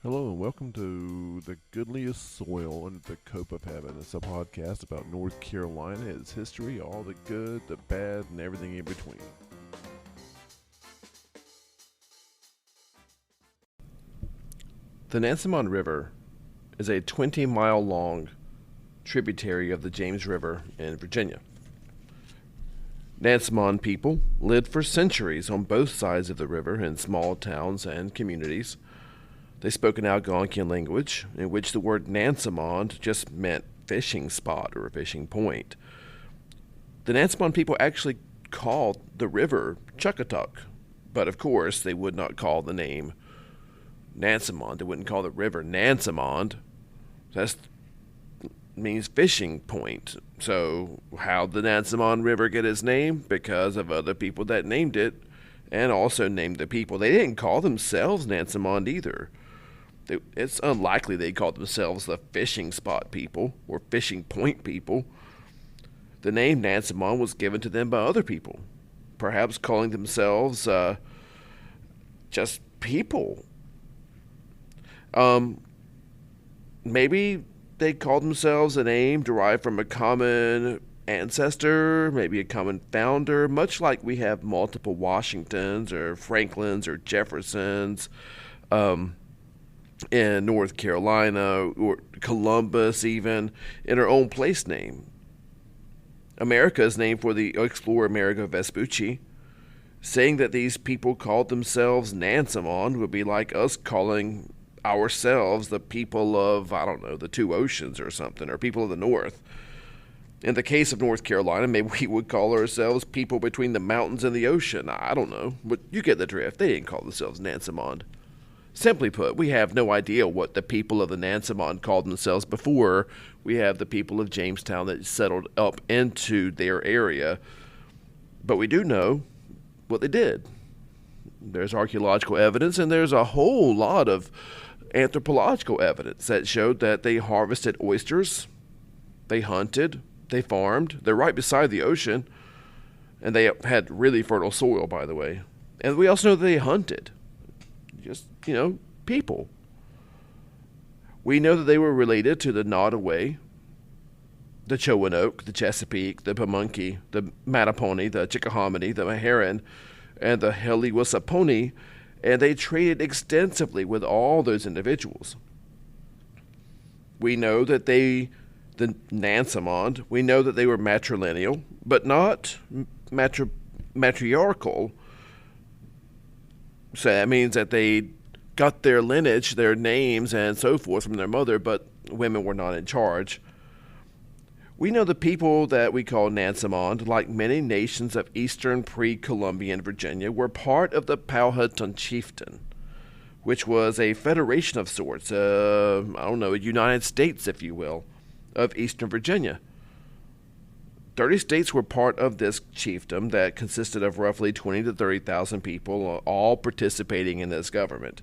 Hello and welcome to The Goodliest Soil Under the Cope of Heaven. It's a podcast about North Carolina, its history, all the good, the bad, and everything in between. The Nansemond River is a 20-mile long tributary of the James River in Virginia. Nansemond people lived for centuries on both sides of the river in small towns and communities. They spoke an Algonquian language in which the word Nansemond just meant fishing spot or fishing point. The Nansemond people actually called the river Chuckatuck, but of course they would not call the name Nansemond. They wouldn't call the river Nansemond. That means fishing point. So how'd the Nansemond River get its name? Because of other people that named it and also named the people. They didn't call themselves Nansemond either. It's unlikely they called themselves the fishing spot people or fishing point people. The name Nansemond was given to them by other people, perhaps calling themselves just people. Maybe they called themselves a name derived from a common ancestor, maybe a common founder, much like we have multiple Washingtons or Franklins or Jeffersons. In North Carolina, or Columbus even, in our own place name. America is named for the explorer Amerigo Vespucci. Saying that these people called themselves Nansemond would be like us calling ourselves the people of, I don't know, the two oceans or something, or people of the North. In the case of North Carolina, maybe we would call ourselves people between the mountains and the ocean. I don't know, but you get the drift. They didn't call themselves Nansemond. Simply put, we have no idea what the people of the Nansemond called themselves before we have the people of Jamestown that settled up into their area. But we do know what they did. There's archaeological evidence, and there's a whole lot of anthropological evidence that showed that they harvested oysters, they hunted, they farmed. They're right beside the ocean, and they had really fertile soil, by the way. And we also know that they hunted. Just, people. We know that they were related to the Nottoway, the Chowanoke, the Chesapeake, the Pamunkey, the Mattapony, the Chickahominy, the Meherrin, and the Heliwasaponi, and they traded extensively with all those individuals. We know that the Nansemond, we know that they were matrilineal, but not matriarchal. So that means that they got their lineage, their names, and so forth from their mother, but women were not in charge. We know the people that we call Nansemond, like many nations of eastern pre-Columbian Virginia, were part of the Powhatan chieftain, which was a federation of sorts, a United States, if you will, of eastern Virginia. 30 states were part of this chiefdom that consisted of roughly 20 to 30,000 people, all participating in this government.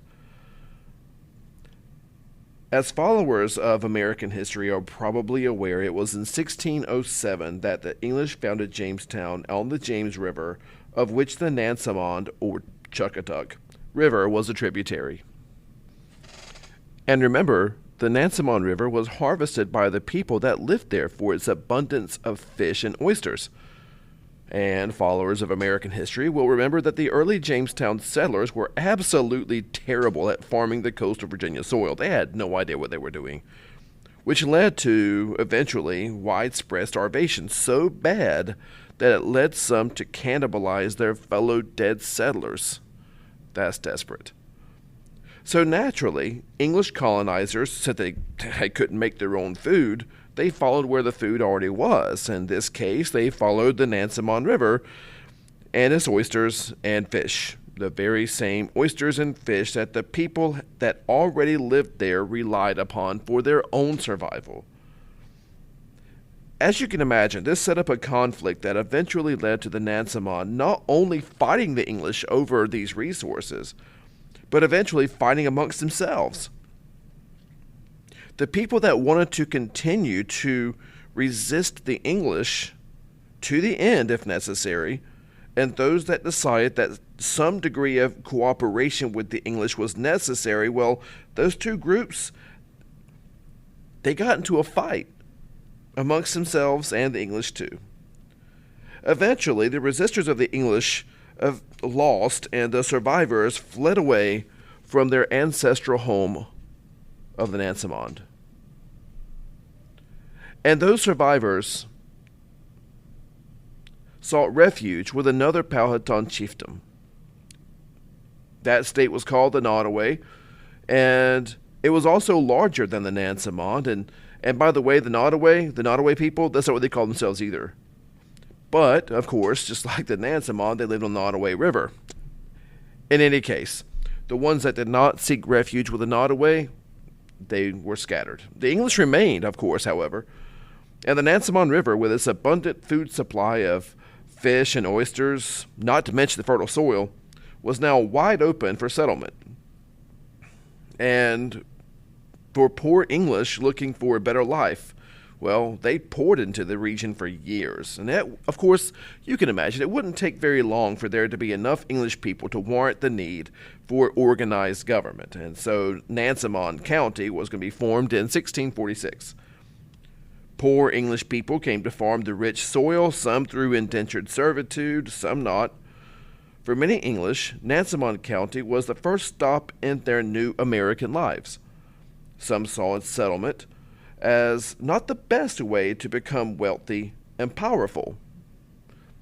As followers of American history are probably aware, it was in 1607 that the English founded Jamestown on the James River, of which the Nansemond, or Chuckatuck, River was a tributary. And remember, the Nansemond River was harvested by the people that lived there for its abundance of fish and oysters. And followers of American history will remember that the early Jamestown settlers were absolutely terrible at farming the coastal Virginia soil. They had no idea what they were doing, which led to, eventually, widespread starvation so bad that it led some to cannibalize their fellow dead settlers. That's desperate. So naturally, English colonizers, since they couldn't make their own food, they followed where the food already was. In this case, they followed the Nansemond River and its oysters and fish, the very same oysters and fish that the people that already lived there relied upon for their own survival. As you can imagine, this set up a conflict that eventually led to the Nansemond not only fighting the English over these resources, but eventually fighting amongst themselves. The people that wanted to continue to resist the English to the end, if necessary, and those that decided that some degree of cooperation with the English was necessary, well, those two groups, they got into a fight amongst themselves and the English too. Eventually, the resistors of the English lost, and the survivors fled away from their ancestral home of the Nansemond. And those survivors sought refuge with another Powhatan chieftain. That state was called the Nottoway, and it was also larger than the Nansemond. And by the way, the Nottoway people, that's not what they call themselves either. But, of course, just like the Nansemond, they lived on the Nottoway River. In any case, the ones that did not seek refuge with the Nottoway, they were scattered. The English remained, of course, however, and the Nansemond River, with its abundant food supply of fish and oysters, not to mention the fertile soil, was now wide open for settlement. And for poor English looking for a better life, well, they poured into the region for years. And that, of course, you can imagine it wouldn't take very long for there to be enough English people to warrant the need for organized government. And so Nansemond County was going to be formed in 1646. Poor English people came to farm the rich soil, some through indentured servitude, some not. For many English, Nansemond County was the first stop in their new American lives. Some saw its settlement as not the best way to become wealthy and powerful.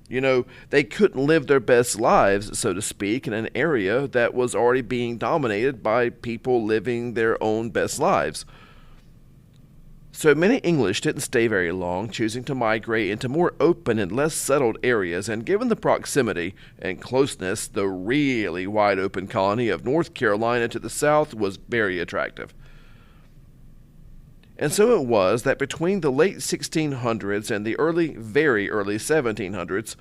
You know, they couldn't live their best lives, so to speak, in an area that was already being dominated by people living their own best lives. So many English didn't stay very long, choosing to migrate into more open and less settled areas, and given the proximity and closeness, the really wide open colony of North Carolina to the south was very attractive. And so it was that between the late 1600s and the very early 1700s,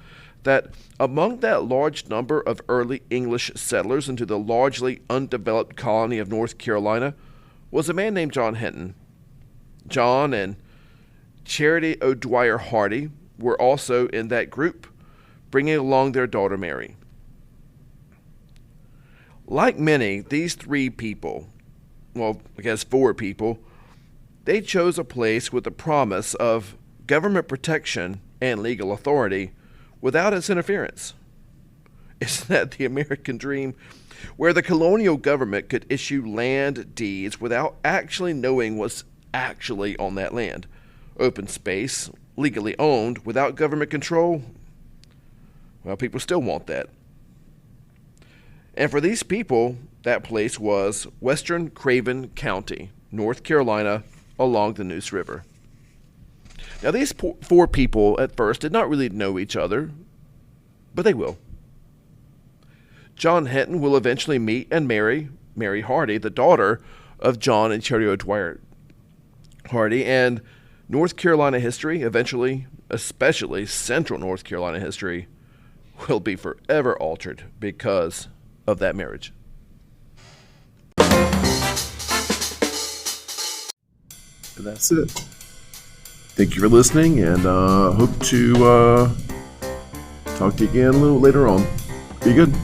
that among that large number of early English settlers into the largely undeveloped colony of North Carolina was a man named John Hinton. John and Charity O'Dwyer Hardy were also in that group, bringing along their daughter Mary. Like many, these three people, well, I guess four people, they chose a place with the promise of government protection and legal authority without its interference. Isn't that the American dream? Where the colonial government could issue land deeds without actually knowing what's actually on that land. Open space, legally owned, without government control. Well, people still want that. And for these people, that place was Western Craven County, North Carolina, along the Neuse River. Now, these four people at first did not really know each other, but they will. John Hinton will eventually meet and marry Mary Hardy, the daughter of John and Charity O'Dwyer Hardy, and North Carolina history, eventually, especially central North Carolina history, will be forever altered because of that marriage. And that's it. Thank you for listening, and hope to talk to you again a little later on. Be good.